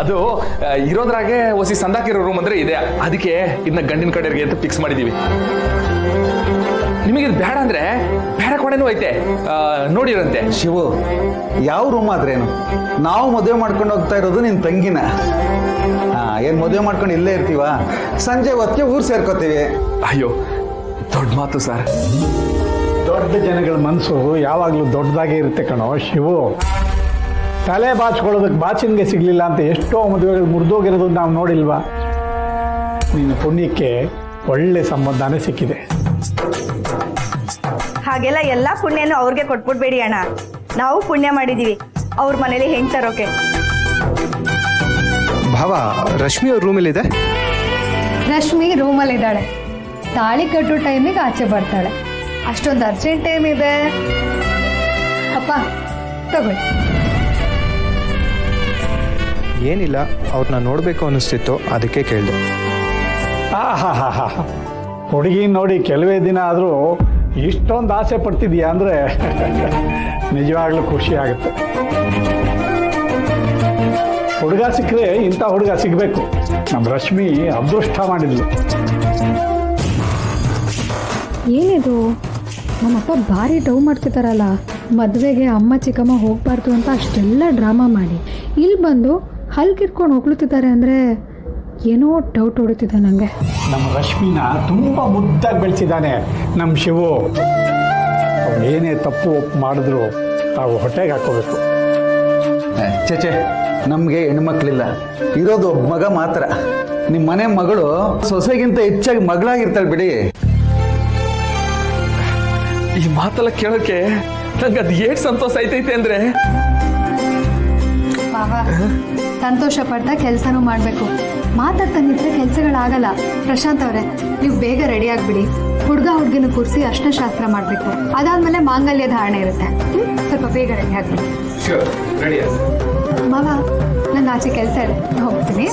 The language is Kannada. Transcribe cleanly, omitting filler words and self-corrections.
ಅದು ಇರೋದ್ರಾಗೆ ಹೊಸಿ ಸಂದಾಕಿರೋ ರೂಮ್ ಅಂದ್ರೆ ಇದೆ, ಅದಕ್ಕೆ ಇದನ್ನ ಗಂಡಿನ ಕಡೆಗೆ ಅಂತ ಫಿಕ್ಸ್ ಮಾಡಿದೀವಿ. ನಿಮಗೆ ಇದು ಬೇಡ ಅಂದ್ರೆ ಬೇರೆ ಕಡೆನೂ ಐತೆ, ನೋಡಿರಂತೆ. ಶಿವು, ಯಾವ ರೂಮ್ ಆದ್ರೇನು? ನಾವು ಮದುವೆ ಮಾಡ್ಕೊಂಡು ಹೋಗ್ತಾ ಇರೋದು ನಿನ್ ತಂಗಿನ. ಏನ್ ಮದುವೆ ಮಾಡ್ಕೊಂಡು ಇಲ್ಲೇ ಇರ್ತೀವ, ಸಂಜೆ ಹೊತ್ತಿಗೆ ಊರ್ ಸೇರ್ಕೋತೀವಿ. ಅಯ್ಯೋ, ದೊಡ್ಡ ಮಾತು ಸರ್. ದೊಡ್ಡ ಜನಗಳ ಮನಸ್ಸು ಯಾವಾಗಲೂ ದೊಡ್ಡದಾಗೇ ಇರುತ್ತೆ ಕಣೋ ಶಿವು. ತಲೆ ಬಾಚ್ಕೊಳ್ಳೋದಕ್ಕೆ ಬಾಚಿನ್ಗೆ ಸಿಗಲಿಲ್ಲ ಅಂತ ಎಷ್ಟೋ ಮದುವೆಗಳು ಮುರಿದೋಗಿರೋದು ನಾವು ನೋಡಿಲ್ವಾ? ನಿನ್ನ ಪುಣ್ಯಕ್ಕೆ ಒಳ್ಳೆ ಸಂಬಂಧನೇ ಸಿಕ್ಕಿದೆ. ಹಾಗೆಲ್ಲ ಎಲ್ಲ ಪುಣ್ಯನೂ ಅವ್ರಿಗೆ ಕೊಟ್ಬಿಡ್ಬೇಡಿ ಅಣ್ಣ. ನಾವು ಪುಣ್ಯ ಮಾಡಿದೀವಿ ಅವ್ರ ಮನೇಲಿ ಹೆಂಗ್ ತರೋಕೆ. ಭಾವ, ರಶ್ಮಿ ಅವ್ರ ರೂಮಲ್ಲಿದೆ. ರಶ್ಮಿ ರೂಮಲ್ಲಿದ್ದಾಳೆ. ತಾಳಿ ಕಟ್ಟೋ ಟೈಮಿಗೆ ಆಚೆ ಬರ್ತಾಳೆ. ಅಷ್ಟೊಂದು ಅರ್ಜೆಂಟ್ ಟೈಮ್ ಇದೆ. ಅಪ್ಪ ತಗೊಳ್ಳಿ. ಏನಿಲ್ಲ, ಅವ್ರನ್ನ ನೋಡಬೇಕು ಅನ್ನಿಸ್ತಿತ್ತು, ಅದಕ್ಕೆ ಕೇಳಿದೆ. ಹುಡುಗಿ ನೋಡಿ ಕೆಲವೇ ದಿನ ಆದರೂ ಇಷ್ಟೊಂದು ಆಸೆ ಪಡ್ತಿದೀಯ ಅಂದರೆ ನಿಜವಾಗ್ಲೂ ಖುಷಿ ಆಗುತ್ತೆ. ಹುಡುಗ ಸಿಕ್ಕರೆ ಇಂಥ ಹುಡುಗ ಸಿಗಬೇಕು. ನಮ್ಮ ರಶ್ಮಿ ಅದೃಷ್ಟ ಮಾಡಿದ್ಲು. ಏನಿದು, ನಮ್ಮಪ್ಪ ಭಾರಿ ಡವ್ ಮಾಡ್ತಿದ್ದಾರಲ್ಲ. ಮದುವೆಗೆ ಅಮ್ಮ ಚಿಕ್ಕಮ್ಮ ಹೋಗಬಾರ್ದು ಅಂತ ಅಷ್ಟೆಲ್ಲ ಡ್ರಾಮಾ ಮಾಡಿ ಇಲ್ಲಿ ಬಂದು ಹಲ್ಕಿರ್ಕೊಂಡು ಹೋಗ್ಲುತ್ತಿದ್ದಾರೆ ಅಂದರೆ ಏನೋ ಡೌಟ್ ಹೊಡುತ್ತಿದೆ ನನಗೆ. ನಮ್ಮ ರಶ್ಮಿನ ತುಂಬ ಮುದ್ದಾಗಿ ಬೆಳೆಸಿದ್ದಾನೆ ನಮ್ಮ ಶಿವು. ಅವ್ರು ಏನೇ ತಪ್ಪು ಒಪ್ಪು ಮಾಡಿದ್ರು ತಾವು ಹೊಟ್ಟೆಗೆ ಹಾಕೋಬೇಕು. ಚೇಚೆ, ನಮಗೆ ಹೆಣ್ಮಕ್ಳಿಲ್ಲ, ಇರೋದು ಒಬ್ಬ ಮಗ ಮಾತ್ರ. ನಿಮ್ಮ ಮನೆ ಮಗಳು ಸೊಸೆಗಿಂತ ಹೆಚ್ಚಾಗಿ ಮಗಳಾಗಿರ್ತಾಳೆ ಬಿಡಿ. ಈ ಮಾತೆಲ್ಲ ಕೇಳೋಕೆ ನಂಗೆ ಅದು ಏಟ್ ಸಂತೋಷ ಐತೈತೆ ಅಂದ್ರೆ. ಸಂತೋಷ ಪಡ್ತಾ ಕೆಲಸನೂ ಮಾಡಬೇಕು. ಮಾತಾಡ್ತಾನಿದ್ರೆ ಕೆಲಸಗಳಾಗಲ್ಲ. ಪ್ರಶಾಂತ್ ಅವರೇ, ನೀವು ಬೇಗ ರೆಡಿ ಆಗಿಬಿಡಿ. ಹುಡುಗಿನ ಕೂರಿಸಿ ಅರ್ಶಿನ ಶಾಸ್ತ್ರ ಮಾಡಬೇಕು. ಅದಾದ್ಮೇಲೆ ಮಾಂಗಲ್ಯ ಧಾರಣೆ ಇರುತ್ತೆ. ಸ್ವಲ್ಪ ಬೇಗ ರೆಡಿ ಆಗಿಬಿಡಿ. ಮಾವ, ನನ್ನ ಆಚೆ ಕೆಲಸ ಇದೆ, ಹೋಗ್ತೀನಿ.